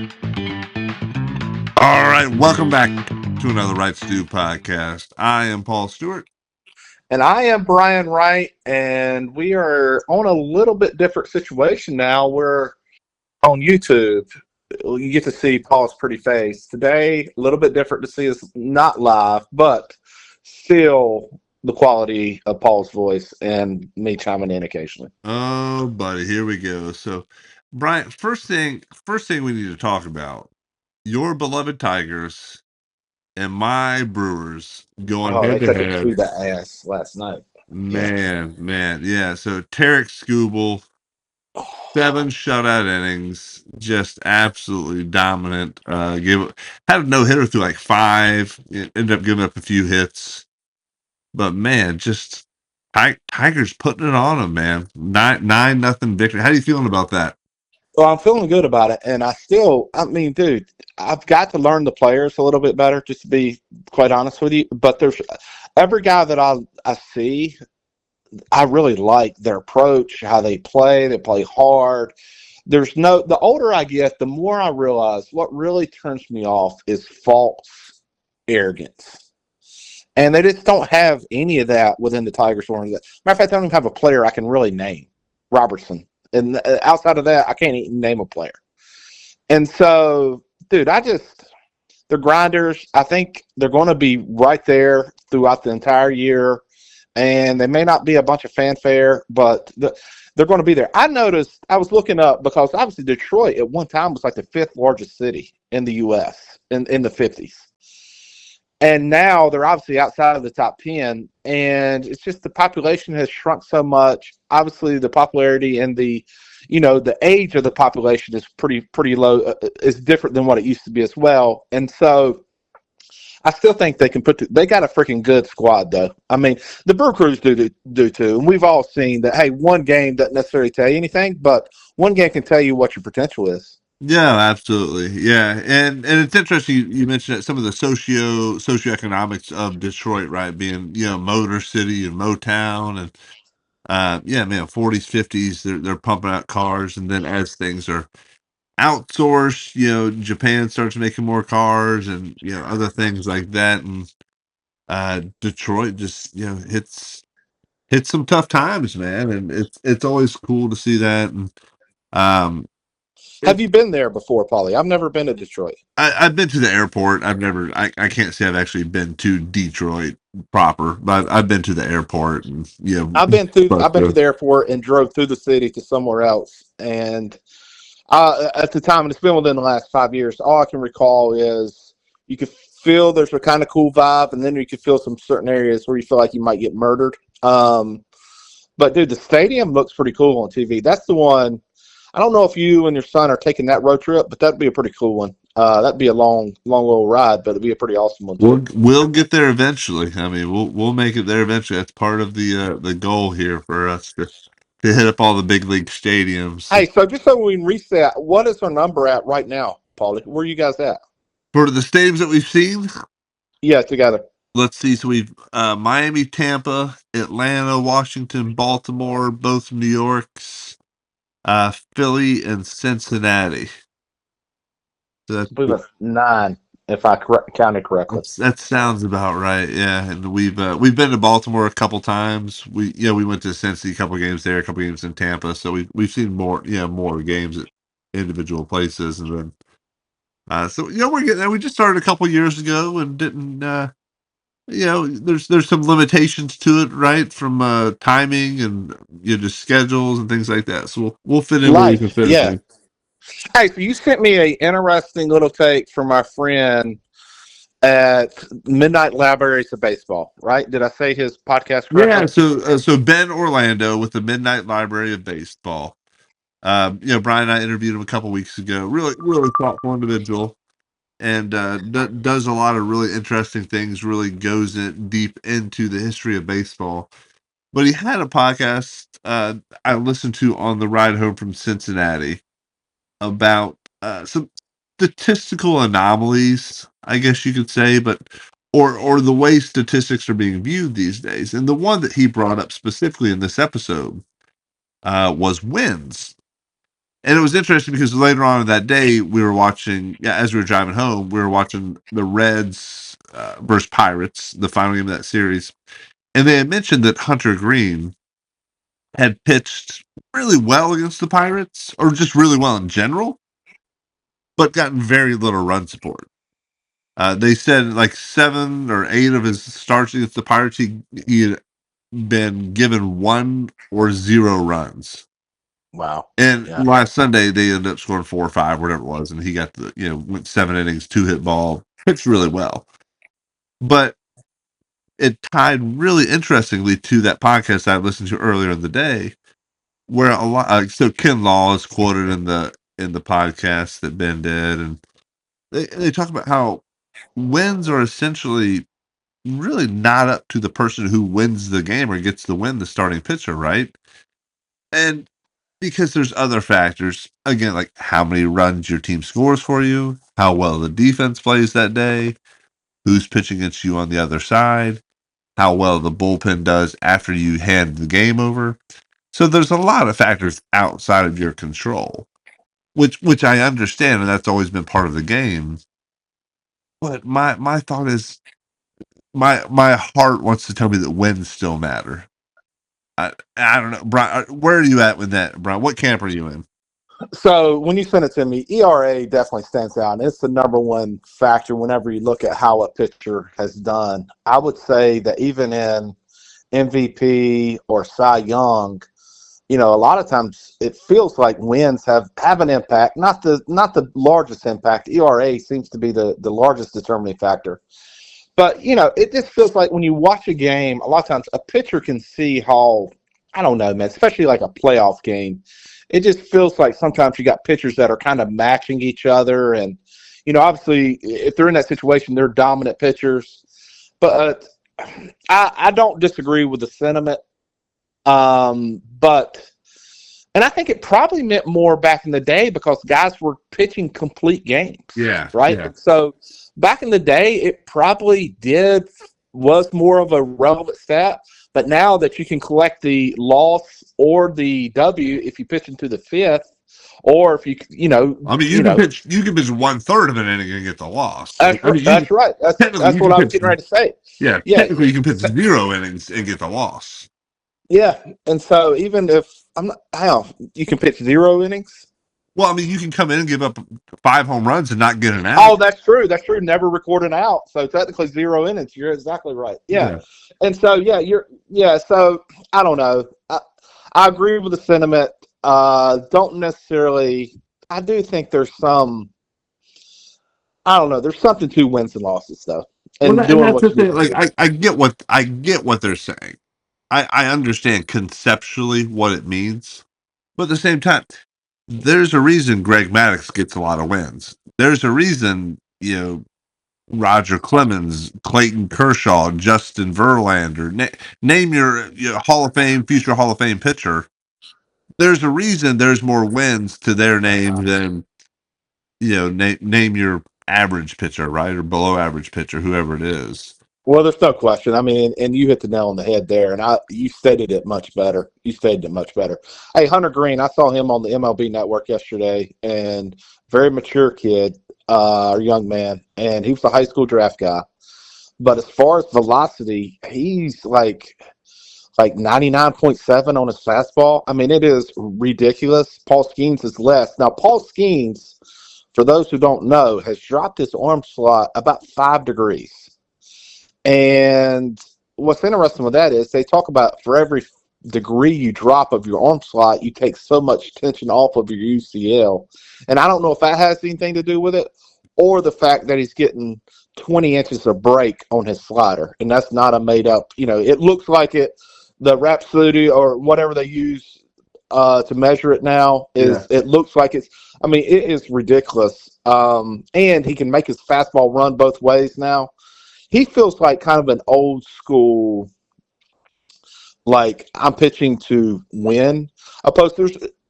All right, welcome back to another Wright Stew podcast. I am Paul Stewart. And I am Brian Wright, and we are on a little bit different situation now. We're on YouTube. You get to see Paul's pretty face. Today, a little bit different to see us not live, but still the quality of Paul's voice and me chiming in occasionally. Oh, buddy, here we go. So, Brian, first thing we need to talk about, your beloved Tigers and my Brewers going Oh, head they to took it head. to the ass last night. Yeah. Man, yeah. So Tarek Skubal, 7 shutout innings, just absolutely dominant. Had a no hitter through like 5. Ended up giving up a few hits. But man, just Tigers putting it on them, man. 9-0 victory. How are you feeling about that? Well, I'm feeling good about it, and I mean, dude, I've got to learn the players a little bit better, just to be quite honest with you. But there's every guy that I see, I really like their approach, how they play. They play hard. The older I get, the more I realize what really turns me off is false arrogance. And they just don't have any of that within the Tigers organization. Matter of fact, they don't even have a player I can really name, Robertson. And outside of that, I can't even name a player. And so, dude, they're grinders. I think they're going to be right there throughout the entire year. And they may not be a bunch of fanfare, but they're going to be there. I noticed, I was looking up because obviously Detroit at one time was like the 5th largest city in the U.S. in the 50s. And now they're obviously outside of the top 10, and it's just the population has shrunk so much. Obviously, the popularity and the age of the population is pretty low. Is different than what it used to be as well. And so I still think they can they got a freaking good squad, though. I mean, the Brew Crews do too, and we've all seen that. Hey, one game doesn't necessarily tell you anything, but one game can tell you what your potential is. Yeah, absolutely. Yeah, and it's interesting you mentioned that some of the socioeconomics of Detroit, right, being Motor City and Motown, and yeah, man, 40s, 50s, they're pumping out cars, and then as things are outsourced, Japan starts making more cars, and other things like that, and Detroit just hits some tough times, man, and it's always cool to see that, and um. Have you been there before, Paulie? I've never been to Detroit. I've been to the airport. I can't say I've actually been to Detroit proper, but I've been to the airport and, but, I've been to the airport and drove through the city to somewhere else. And at the time, and it's been within the last 5 years, all I can recall is you could feel there's a kind of cool vibe, and then you could feel some certain areas where you feel like you might get murdered. But dude, the stadium looks pretty cool on TV. That's the one. I don't know if you and your son are taking that road trip, but that'd be a pretty cool one. That'd be a long little ride, but it'd be a pretty awesome one too. we'll get there eventually. I mean, we'll make it there eventually. That's part of the goal here for us to hit up all the big league stadiums. Hey, so just so we can reset, what is our number at right now, Paulie? Where are you guys at? For the stadiums that we've seen, Yeah, together. let's see. So we've Miami, Tampa, Atlanta, Washington, Baltimore, both New Yorks, Philly, and Cincinnati. So I believe that's 9, if I counted correctly. that sounds about right. Yeah, and we've been to Baltimore a couple times. We went to Cincy, a couple games there, a couple games in Tampa. So we've seen more games at individual places, and then so we're getting there. We just started a couple years ago and didn't there's some limitations to it, right? From timing and just schedules and things like that. So we'll fit in where we can Life, fit it yeah. in. Hey, so you sent me a interesting little take from my friend at Midnight Libraries of Baseball, right? Did I say his podcast Yeah, correctly? so Ben Orlando with the Midnight Library of Baseball. Brian and I interviewed him a couple weeks ago. Really, really thoughtful individual, and does a lot of really interesting things. Really goes in deep into the history of baseball. But he had a podcast I listened to on the ride home from Cincinnati about some statistical anomalies, I guess you could say, but or the way statistics are being viewed these days. And the one that he brought up specifically in this episode was wins. And it was interesting because later on in that day, we were watching, as we were driving home, we were watching the Reds versus Pirates, the final game of that series. And they had mentioned that Hunter Green had pitched really well against the Pirates, or just really well in general, but gotten very little run support. They said like 7 or 8 of his starts against the Pirates, he had been given 1 or 0 runs. Wow. And Yeah. last Sunday they ended up scoring 4 or 5, whatever it was, and he got went 7 innings, 2 hit ball, pitched really well. But it tied really interestingly to that podcast I listened to earlier in the day, where a lot. So Ken Law is quoted in the podcast that Ben did, and they talk about how wins are essentially really not up to the person who wins the game or gets the win, the starting pitcher, right? And because there's other factors, again, like how many runs your team scores for you, how well the defense plays that day, who's pitching against you on the other side, how well the bullpen does after you hand the game over. So there's a lot of factors outside of your control, which I understand, and that's always been part of the game. But my thought is, my heart wants to tell me that wins still matter. I don't know, Brian. Where are you at with that, Brian? What camp are you in? So when you send it to me, ERA definitely stands out. And it's the number one factor whenever you look at how a pitcher has done. I would say that even in MVP or Cy Young, a lot of times it feels like wins have an impact, not the largest impact. ERA seems to be the largest determining factor. But, it just feels like when you watch a game, a lot of times a pitcher can see how, I don't know, man, especially like a playoff game. It just feels like sometimes you got pitchers that are kind of matching each other. And, obviously, if they're in that situation, they're dominant pitchers. But I don't disagree with the sentiment. And I think it probably meant more back in the day because guys were pitching complete games. Yeah, Right. yeah. And so back in the day, it probably was more of a relevant stat. But now that you can collect the loss or the W if you pitch into the 5th, or if you I mean, you can pitch 1/3 of an inning and get the loss. That's I mean, right. technically That's you what can I was pitch. getting ready to say. Yeah, Yeah. technically you can pitch 0 innings and get the loss. Yeah. And so even if you can pitch 0 innings. Well, I mean, you can come in and give up 5 home runs and not get an out. Oh, that's true. That's true. Never record an out. So technically 0 innings. You're exactly right. Yeah. And so, so I don't know. I agree with the sentiment. Don't necessarily, I do think there's some, I don't know. There's something to wins and losses though. And that's the thing. Like I get what they're saying. I understand conceptually what it means. But at the same time, there's a reason Greg Maddux gets a lot of wins. There's a reason, Roger Clemens, Clayton Kershaw, Justin Verlander, name your Hall of Fame, future Hall of Fame pitcher. There's a reason there's more wins to their name than, name your average pitcher, right? Or below average pitcher, whoever it is. Well, there's no question. I mean, and you hit the nail on the head there, and you stated it much better. Hey, Hunter Green, I saw him on the MLB Network yesterday, and very mature kid, young man, and he was a high school draft guy. But as far as velocity, he's like 99.7 on his fastball. I mean, it is ridiculous. Paul Skeens is less. Now, Paul Skeens, for those who don't know, has dropped his arm slot about 5 degrees. And what's interesting with that is they talk about for every degree you drop of your arm slot, you take so much tension off of your UCL. And I don't know if that has anything to do with it or the fact that he's getting 20 inches of break on his slider. And that's not a made up, it looks like it. The Rhapsody or whatever they use to measure it now it looks like it is ridiculous. And he can make his fastball run both ways now. He feels like kind of an old school, like I'm pitching to win. Opposed,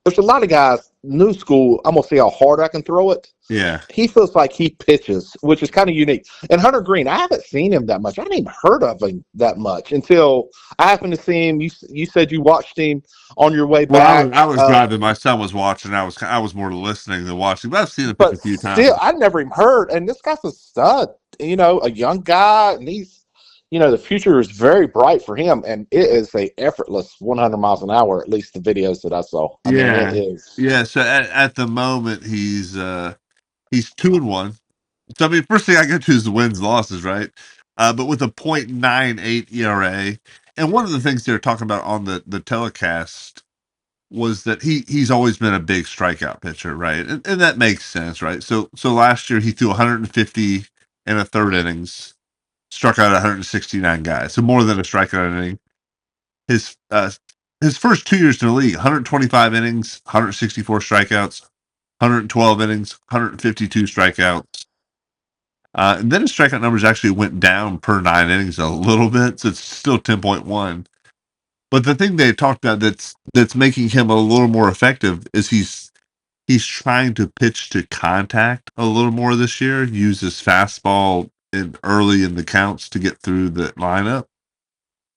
there's a lot of guys, new school, I'm going to see how hard I can throw it. Yeah. He feels like he pitches, which is kind of unique. And Hunter Green, I haven't seen him that much. I hadn't even heard of him that much until I happened to see him. You said you watched him on your way Well, back. I was driving. My son was watching. I was more listening than watching. But I've seen him pitch But a few still, times. I never even heard. And this guy's a stud, a young guy. And the future is very bright for him. And it is a effortless 100 miles an hour, at least the videos that I saw. I mean, it Yeah, is. yeah. So at the moment, he's 2-1. So I mean, first thing I get to is the wins losses, right? But with a .98 ERA, and one of the things they were talking about on the telecast was that he's always been a big strikeout pitcher, right? And that makes sense, right? So last year he threw 150 in a third innings, struck out 169 guys, so more than a strikeout inning. His his first 2 years in the league, 125 innings, 164 strikeouts, 112 innings, 152 strikeouts. And then his strikeout numbers actually went down per 9 innings a little bit, so it's still 10.1. But the thing they talked about that's making him a little more effective is he's trying to pitch to contact a little more this year, use his fastball early in the counts to get through the lineup.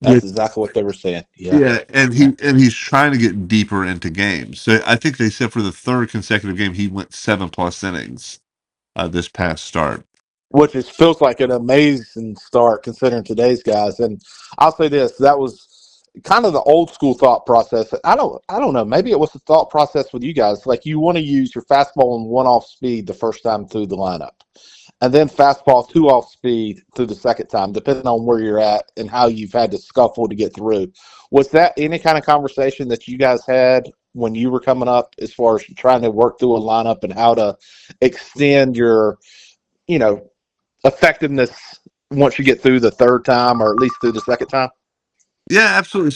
That's Which, exactly what they were saying. Yeah. yeah, and Yeah. he's trying to get deeper into games. So I think they said for the third consecutive game he went 7+ innings this past start. Which feels like an amazing start considering today's guys. And I'll say this: that was kind of the old school thought process. I don't know. Maybe it was the thought process with you guys. Like you want to use your fastball and one off speed the first time through the lineup, and then fastball two off speed through the second time, depending on where you're at and how you've had to scuffle to get through. Was that any kind of conversation that you guys had when you were coming up, as far as trying to work through a lineup and how to extend your, you know, effectiveness once you get through the third time, or at least through the second time? Yeah, absolutely.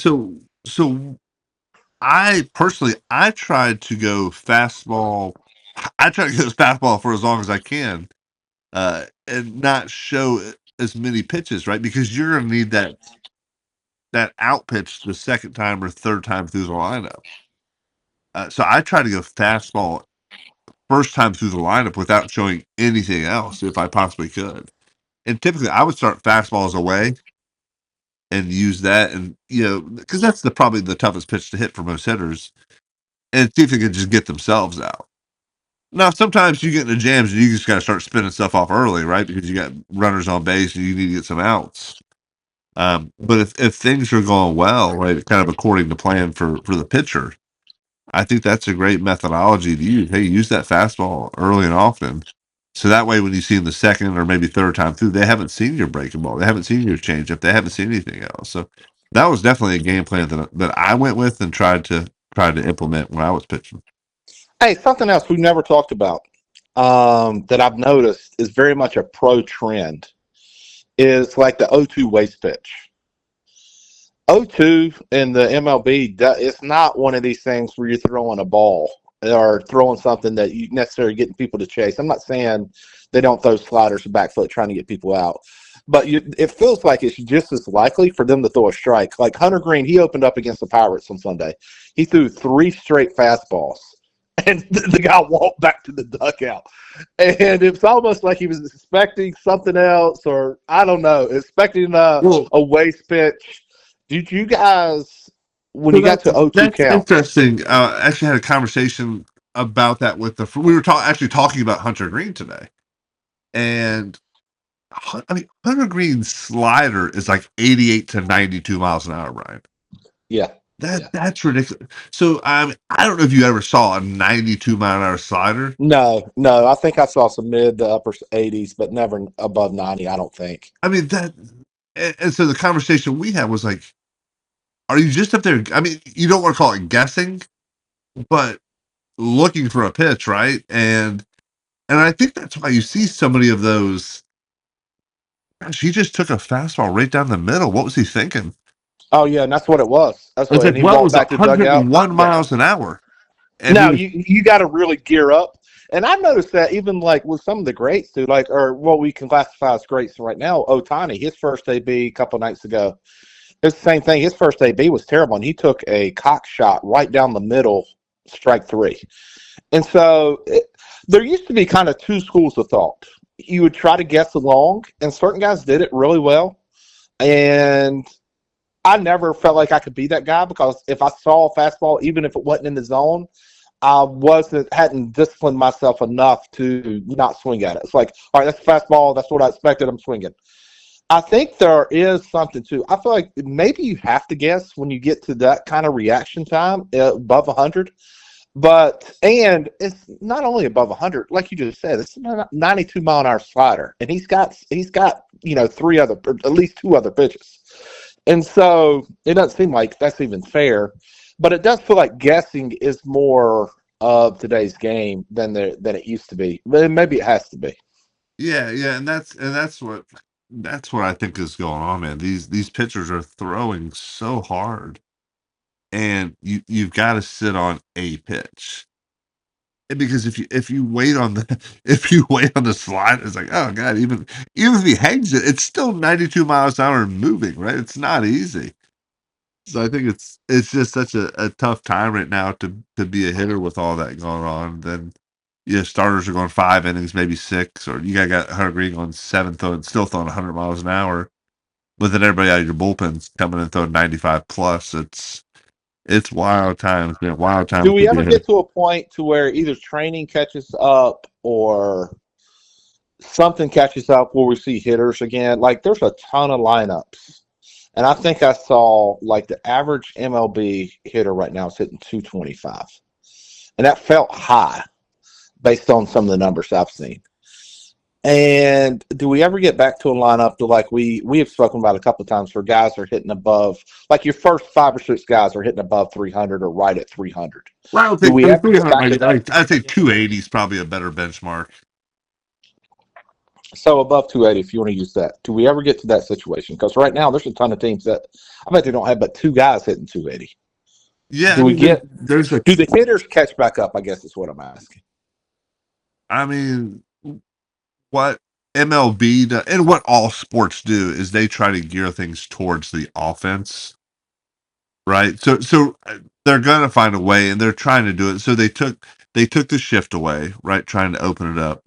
So I personally I tried to go fastball. I try to go fastball for as long as I can, and not show as many pitches, right? Because you're gonna need that out pitch the second time or third time through the lineup. So I try to go fastball first time through the lineup without showing anything else if I possibly could. And typically, I would start fastballs away and use that, and because that's probably the toughest pitch to hit for most hitters, and see if they can just get themselves out. Now, sometimes you get into jams and you just got to start spinning stuff off early, right? Because you got runners on base and you need to get some outs. But if things are going well, right, kind of according to plan for the pitcher, I think that's a great methodology to use. Hey, use that fastball early and often. So that way, when you see them the second or maybe third time through, they haven't seen your breaking ball. They haven't seen your changeup. They haven't seen anything else. So that was definitely a game plan that I went with and tried to implement when I was pitching. Hey, something else we never talked about, that I've noticed is very much a pro trend, is like the 0-2 waste pitch. 0-2 in the MLB, it's not one of these things where you're throwing a ball or throwing something that you necessarily getting people to chase. I'm not saying they don't throw sliders or back foot trying to get people out, but it feels like it's just as likely for them to throw a strike. Like Hunter Green, he opened up against the Pirates on Sunday. He threw 3 straight fastballs, and the guy walked back to the dugout. And it's almost like he was expecting something else, or I don't know, expecting a waste pitch. Did you guys, when So you got to 0-2 that's count? interesting. I actually had a conversation about that with we were actually talking about Hunter Green today, and I mean Hunter Green's slider is like 88 to 92 miles an hour, Brian. Yeah. That's ridiculous. So I don't know if you ever saw a 92-mile-an-hour slider. No, I think I saw some mid to upper 80s, but never above 90, I don't think. I mean and so the conversation we had was like, are you just up there? I mean, you don't want to call it guessing, but looking for a pitch, right? And I think that's why you see so many of those. Gosh, he just took a fastball right down the middle. What was he thinking? Oh, yeah, and that's what it was. That's I was what, like, and he well, it walked was back to the dugout. 101 Yeah. miles an hour. And he Now, was, you got to really gear up. And I noticed that even like with some of the greats, too, like, or what we can classify as greats right now, Otani, his first AB a couple nights ago, it's the same thing. His first AB was terrible, and he took a cock shot right down the middle strike three. And so there used to be kind of two schools of thought. You would try to guess along, and certain guys did it really well. And I never felt like I could be that guy because if I saw a fastball, even if it wasn't in the zone, I hadn't disciplined myself enough to not swing at it. It's like, all right, that's a fastball. That's what I expected. I'm swinging. I think there is something to. I feel like maybe you have to guess when you get to that kind of reaction time above 100. And it's not only above 100, like you just said, it's a 92 mile an hour slider, and he's got at least two other pitches, and so it doesn't seem like that's even fair, but it does feel like guessing is more of today's game than it used to be. But maybe it has to be. Yeah, yeah, and that's what I think is going on, man. These pitchers are throwing so hard, and you've got to sit on a pitch. And because if you wait on the if you wait on the slide, it's like, oh god, even if he hangs it, it's still 92 miles an hour and moving, right? It's not easy. So I think it's just such a tough time right now to be a hitter with all that going on. Then starters are going 5 innings, maybe six, or you got Hunter Green going seven, still throwing 100 miles an hour. But then everybody out of your bullpen's coming and throwing 95 plus. It's wild times, man. Wild Do times to we be ever a hitter. get to a point to where either training catches up or something catches up where we see hitters again? Like there's a ton of lineups. And I think I saw like the average MLB hitter right now is hitting 225. And that felt high based on some of the numbers I've seen. And do we ever get back to a lineup to like we have spoken about a couple of times where guys are hitting above, like your first five or six guys are hitting above 300 or right at 300? Well, I don't Do think we ever get 300 back to might that? I'd say 280 is probably a better benchmark. So above 280, if you want to use that. Do we ever get to that situation? Because right now there's a ton of teams that I bet they don't have but two guys hitting 280. Yeah, I Do we mean, get? there's a Do the hitters catch back up? I guess is what I'm asking. I mean, what MLB and what all sports do is they try to gear things towards the offense, right? So they're gonna find a way, and they're trying to do it. So they took the shift away, right? Trying to open it up.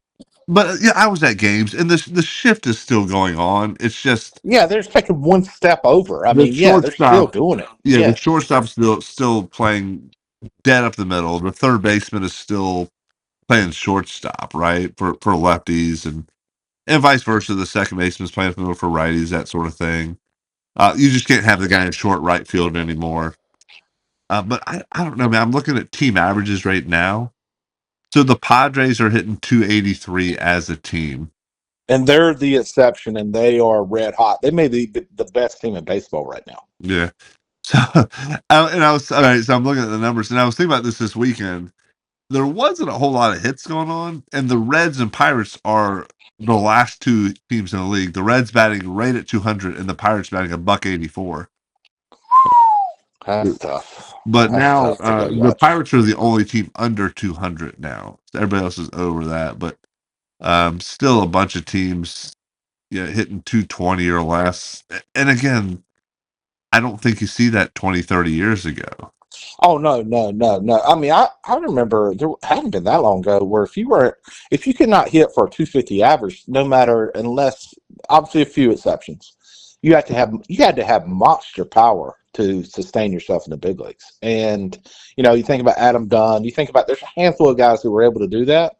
But yeah, I was at games, and the shift is still going on. It's just Yeah, they're just taking one step over. I the mean, yeah, they're still shortstop. doing it. Yeah, the Yeah. shortstop's still playing dead up the middle. The third baseman is still playing shortstop, right? For lefties and vice versa. The second baseman's playing up the middle for righties, that sort of thing. You just can't have the guy in short right field anymore. But I don't know, man. I'm looking at team averages right now. So the Padres are hitting 283 as a team. And they're the exception, and they are red hot. They may be the best team in baseball right now. Yeah. So, I was all right. So I'm looking at the numbers, and I was thinking about this weekend. There wasn't a whole lot of hits going on, and the Reds and Pirates are the last two teams in the league. The Reds batting right at 200, and the Pirates batting a buck 84. That's tough. But That's now tough to go the watch. Pirates are the only team under 200 now. Everybody else is over that, but still a bunch of teams, hitting 220 or less. And again, I don't think you see that 20, 30 years ago. Oh no, no, no, no. I mean, I remember there hadn't been that long ago where if you could not hit for a 250 average, no matter unless obviously a few exceptions, you had to have monster power to sustain yourself in the big leagues. And you think about Adam Dunn, you think about there's a handful of guys who were able to do that.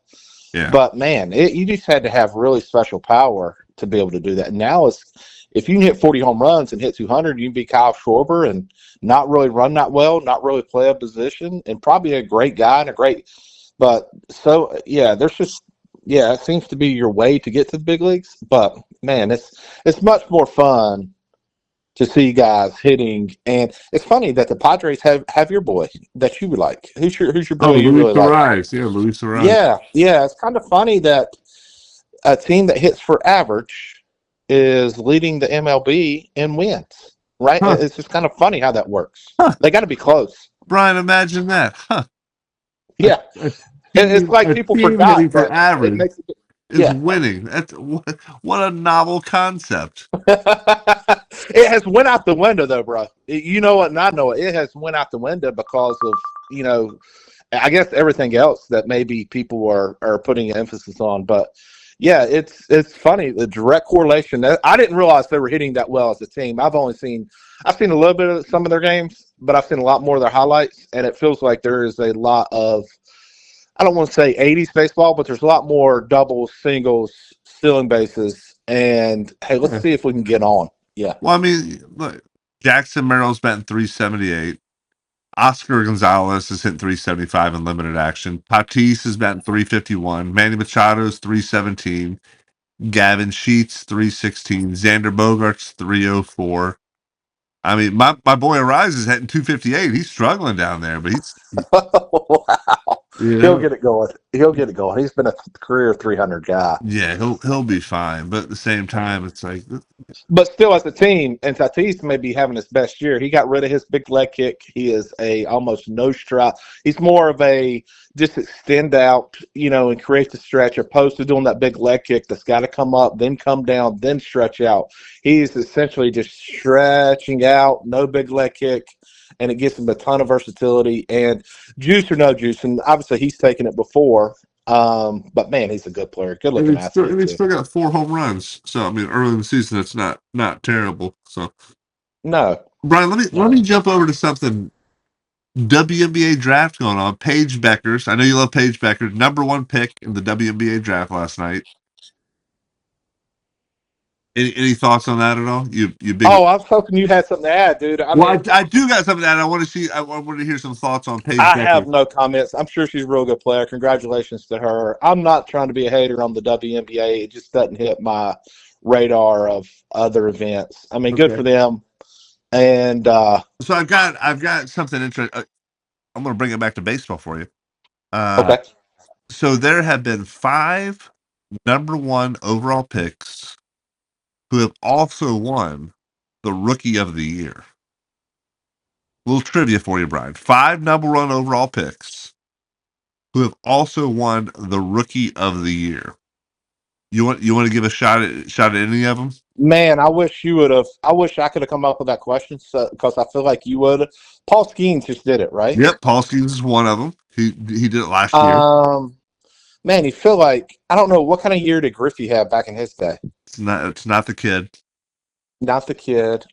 Yeah. But man, you just had to have really special power to be able to do that. And now if you can hit 40 home runs and hit 200, you can be Kyle Schwarber and not really run that well, not really play a position, and probably a great guy and a great. But so yeah, it seems to be your way to get to the big leagues. But man, it's much more fun to see guys hitting, and it's funny that the Padres have your boy that you would like. Who's your Oh, boy you Luis really like? Ariz. Yeah, Luis Ariz. Yeah, yeah. It's kind of funny that a team that hits for average is leading the MLB in wins. Right? Huh. It's just kind of funny how that works. Huh. They got to be close. Brian, imagine that. Huh. Yeah, it's like A people team hitting forgot for that it average makes it. is Yeah. winning. That's what a novel concept. It has went out the window though, bro. You know what? And I know it. It has went out the window because of I guess everything else that maybe people are putting emphasis on. But yeah, it's funny the direct correlation. I didn't realize they were hitting that well as a team. I've seen a little bit of some of their games, but I've seen a lot more of their highlights, and it feels like there is a lot of, I don't want to say 80s baseball, but there's a lot more doubles, singles, stealing bases, and hey, let's Yeah. see if we can get on. Yeah. Well, I mean, look, Jackson Merrill's batting 378. Oscar Gonzalez is hitting 375 in limited action. Tatis is batting 351. Manny Machado's 317. Gavin Sheets 316. Xander Bogart's 304. I mean, my boy Arise is hitting 258. He's struggling down there, but Wow. you He'll know, get it going. He'll get it going. He's been a career 300 guy. yeah, he'll be fine. But at the same time, it's like, But still, as a team, and Tatis may be having his best year. He got rid of his big leg kick. He is a almost no strike. He's more of a just extend out, and create the stretch, opposed to doing that big leg kick that's got to come up, then come down, then stretch out. He's essentially just stretching out, no big leg kick, and it gives him a ton of versatility. And juice or no juice, and obviously he's taken it before. But man, he's a good player, good and looking athlete he's too. still got 4 home runs. So I mean, early in the season, it's not terrible. So No, Brian, let no. me jump over to something WNBA draft going on. Paige Bueckers. I know you love Paige Bueckers. #1 pick in the WNBA draft last night. Any thoughts on that at all? You big. Oh, I was hoping you had something to add, dude. I Well, mean, I do got something that I want to see. I want to hear some thoughts on Paige I have Bueckers. no comments. I'm sure she's a real good player. Congratulations to her. I'm not trying to be a hater on the WNBA. It just doesn't hit my radar of other events. I mean, good Okay. for them. And So I've got something interesting. I'm going to bring it back to baseball for you. Uh, okay, so there have been 5 #1 overall picks who have also won the Rookie of the Year. Little trivia for you, Brian. 5 #1 overall picks who have also won the Rookie of the Year. You want to give a shot at any of them? man, I wish you would have. I wish I could have come up with that question because I feel like you would. Paul Skeens just did it, right? Yep, Paul Skeens is one of them. He did it last year. Um, man, you feel like I don't know what kind of year did Griffey have back in his day. It's not the kid. Not the kid.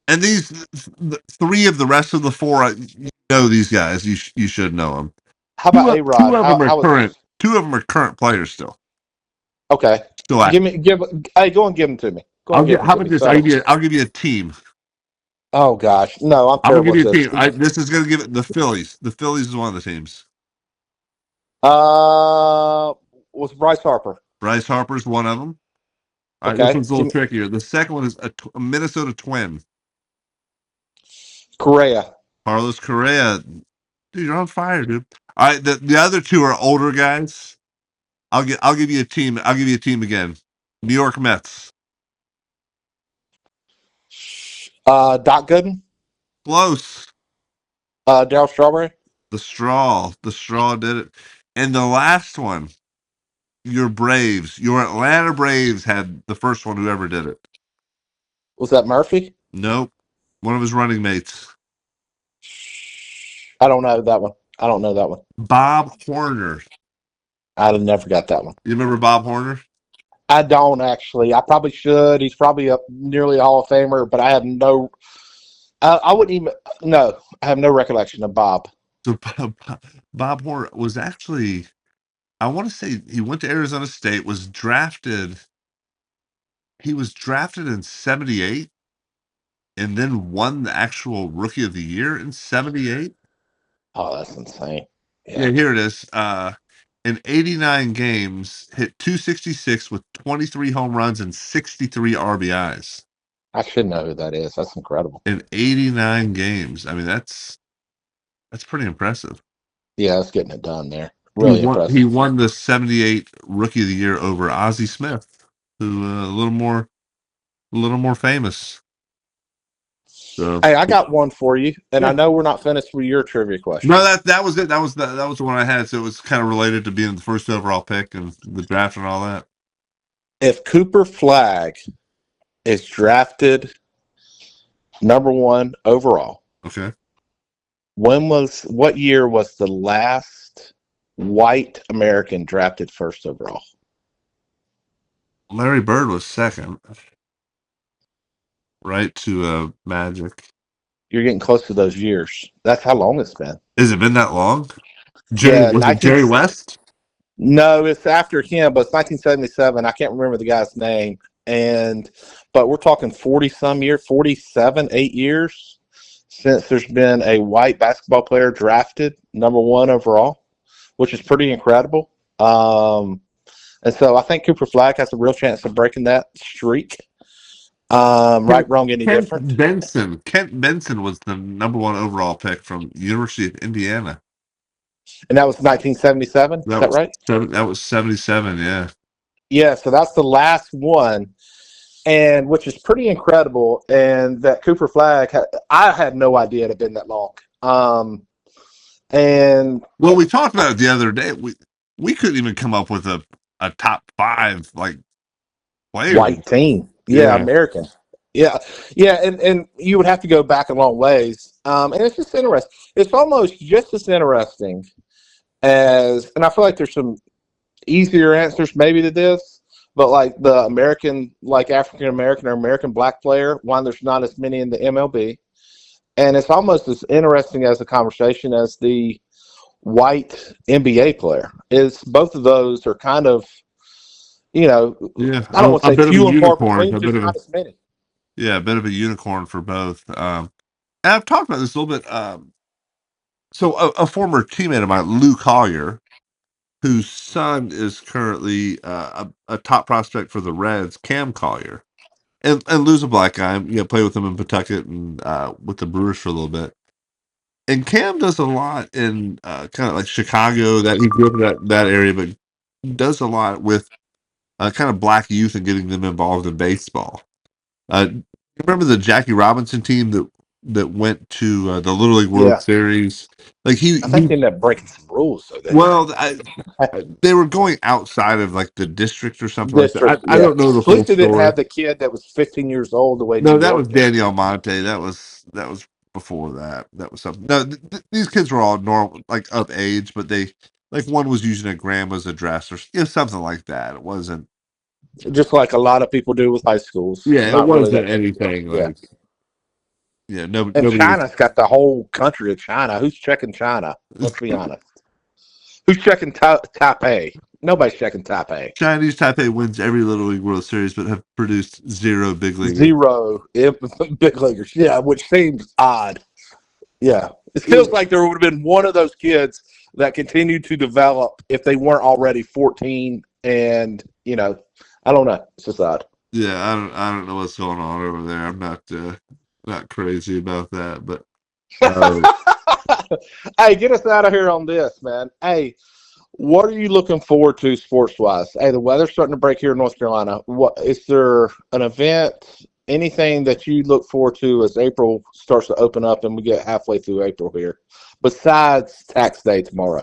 And these 3 of the rest of the 4, you know these guys. You should know them. How Two about of, A two Rod? of them are How was current. his? 2 of them are current players still. Okay. Still active. Hey, go and give them to me. Go and give them How to about me. this? So, I'll give you a team. oh gosh, no, I'm I'm gonna give terrible you at a this. team. This is gonna give it the Phillies. The Phillies is one of the teams. Uh, was Bryce Harper? Bryce Harper's one of them. All right, this Okay, one's a little trickier. The second one is a Minnesota Twin. Correa. Carlos Correa. Dude, you're on fire, dude. All right, the other 2 are older guys. I'll give you a team. I'll give you a team again. New York Mets. Doc Gooden. Close. Darryl Strawberry. The straw did it. And the last one, your Braves, your Atlanta Braves had the first one who ever did it. Was that Murphy? Nope. One of his running mates. I don't know that one. I don't know that one. Bob Horner. I never got that one. You remember Bob Horner? I don't actually. I probably should. He's probably nearly a Hall of Famer, but I have no. I wouldn't even. No, I have no recollection of Bob. So Bob Horner was actually, I want to say he went to Arizona State, was drafted. He was drafted in 78 and then won the actual Rookie of the Year in 78. Oh, that's insane. Yeah, Yeah, here it is. In 89 games, hit 266 with 23 home runs and 63 RBIs. I should know who that is. That's incredible. In 89 games. I mean, that's pretty impressive. Yeah, that's getting it done there. He Really won he impressive. won the 78 Rookie of the Year over Ozzie Smith, who a little more famous. So Hey, I got one for you, and I yeah. know we're not finished with your trivia No, question. that was it. That was the one I had. So it was kind of related to being the first overall pick and the draft and all that. If Cooper Flag is drafted #1 overall, Okay. What year was the last white American drafted first overall? Larry Bird was second, right to Magic. You're getting close to those years. That's how long it's been. Has it been that long? Yeah, Was it 19. Jerry West? No, it's after him, but it's 1977. I can't remember the guy's name. But we're talking 40 some years, 47, 8 years since there's been a white basketball player drafted number one overall, which is pretty incredible. And so I think Cooper Flag has a real chance of breaking that streak. Right, wrong, any different? Kent Benson was the number one overall pick from University of Indiana. And that was 1977. Is that right? That was 77. Yeah. Yeah, so that's the last one, and which is pretty incredible. And that Cooper Flag, I had no idea it had been that long. And well, we talked about it the other day. We couldn't even come up with a top five like players. White team, yeah, American, yeah, yeah, and you would have to go back a long ways. And it's just interesting. It's almost just as interesting as, and I feel like there's some easier answers maybe to this, but like the American, like African American or American black player, one, there's not as many in the MLB, and it's almost as interesting as a conversation as the white NBA player. Is both of those are kind of, I don't want to say few and far between, just not as many. Yeah, a bit of a unicorn for both. And I've talked about this a little bit. So a former teammate of mine, Lou Collier, whose son is currently a top prospect for the Reds, Cam Collier. And Lou's a black guy. Played with him in Pawtucket and with the Brewers for a little bit. And Cam does a lot in kind of like Chicago. That he grew up in that area, but does a lot with kind of black youth and getting them involved in baseball. Remember the Jackie Robinson team that went to the Little League World Series? Like I think they ended up breaking some rules. So they were going outside of like the district or something like district, that. I don't know the At least full they didn't story. have the kid that was 15 years old the way No, New that York was did. Daniel Monte. That was before that. That was something. No, these kids were all normal, like of age, but they like one was using a grandma's address or something like that. It wasn't Just like a lot of people do with high schools. Yeah, Not it really wasn't that anything like And nobody was. China's got the whole country of China. Who's checking China? Let's be honest. Who's checking Taipei? Nobody's checking Taipei. Chinese Taipei wins every Little League World Series, but have produced zero big leaguers. Zero big leaguers. Yeah, which seems odd. Yeah, it feels like there would have been one of those kids that continued to develop if they weren't already 14. And I don't know. It's just odd. Yeah, I don't know what's going on over there. I'm not crazy about that, but hey, get us out of here on this, man. Hey, what are you looking forward to sports wise? Hey, the weather's starting to break here in North Carolina. What is there an event, anything that you look forward to as April starts to open up and we get halfway through April here, besides tax day tomorrow?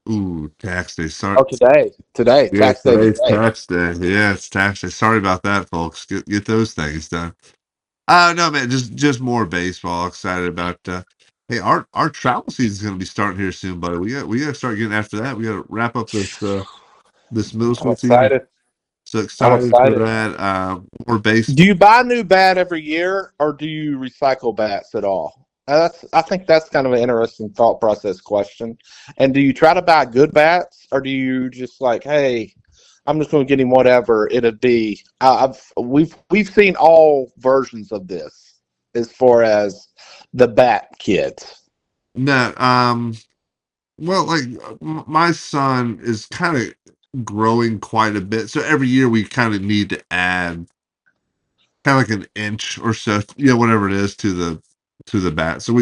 Ooh, tax day. Sorry. Oh, today. Yeah, Tax day. today's tax day. Yeah, it's tax day. Sorry about that, folks. Get those things done. No, man, just more baseball. Excited about. Hey, our travel season is going to be starting here soon, buddy. We got to start getting after that. We got to wrap up this middle school season. So excited for that. More baseball. Do you buy a new bat every year, or do you recycle bats at all? I think that's kind of an interesting thought process question. And do you try to buy good bats, or do you just like, hey, I'm just going to get him whatever it'd be? We've seen all versions of this as far as the bat kids. No, well, like my son is kind of growing quite a bit, so every year we kind of need to add kind of like an inch or so, whatever it is to the bat. So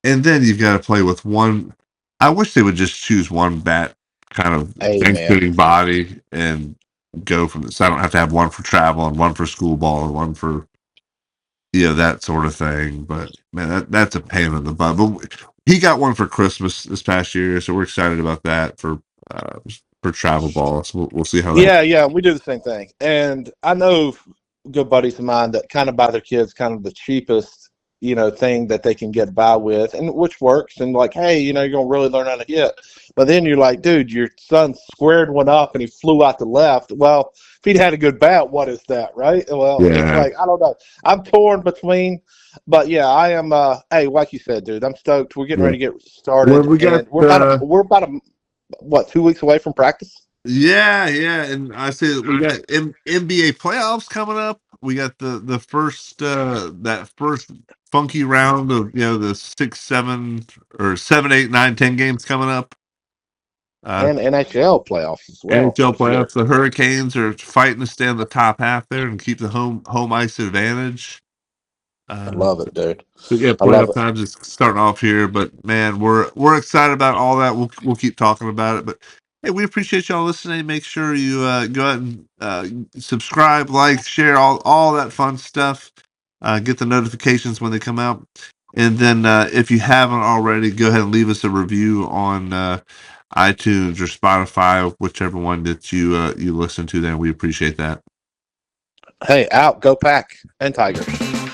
and then you've got to play with one. I wish they would just choose one bat kind of fitting body and go from this. So I don't have to have one for travel and one for school ball and one for that sort of thing. But man, that's a pain in the butt. But he got one for Christmas this past year, so we're excited about that for travel ball. So we'll see how that. Yeah, we do the same thing. And I know good buddies of mine that kind of buy their kids kind of the cheapest, thing that they can get by with, and which works. And like, hey, you're gonna really learn how to hit. But then you're like, dude, your son squared one up and he flew out the left. Well, if he'd had a good bat, what is that, right? Well, it's Yeah. like, I don't know. I'm torn between, but yeah, I am. Hey, like you said, dude, I'm stoked. We're getting Yeah. ready to get Well, started, we got and we're about a what 2 weeks away from practice. yeah, and I say that we got NBA playoffs coming up. We got the first that first funky round of the 6, 7, or 7, 8, 9, 10 games coming up. And NHL playoffs as well NHL this year. playoffs. The Hurricanes are fighting to stay in the top half there and keep the home ice advantage. I Uh, love it, dude. So yeah, I love playoff it. times is starting off here, but man, we're excited about all that. We'll keep talking about it, but hey, we appreciate y'all listening. Make sure you go out and subscribe, like, share, all that fun stuff. Get the notifications when they come out, and then if you haven't already, go ahead and leave us a review on iTunes or Spotify, whichever one that you listen to. Then we appreciate that. Hey, out, go Pack and Tigers.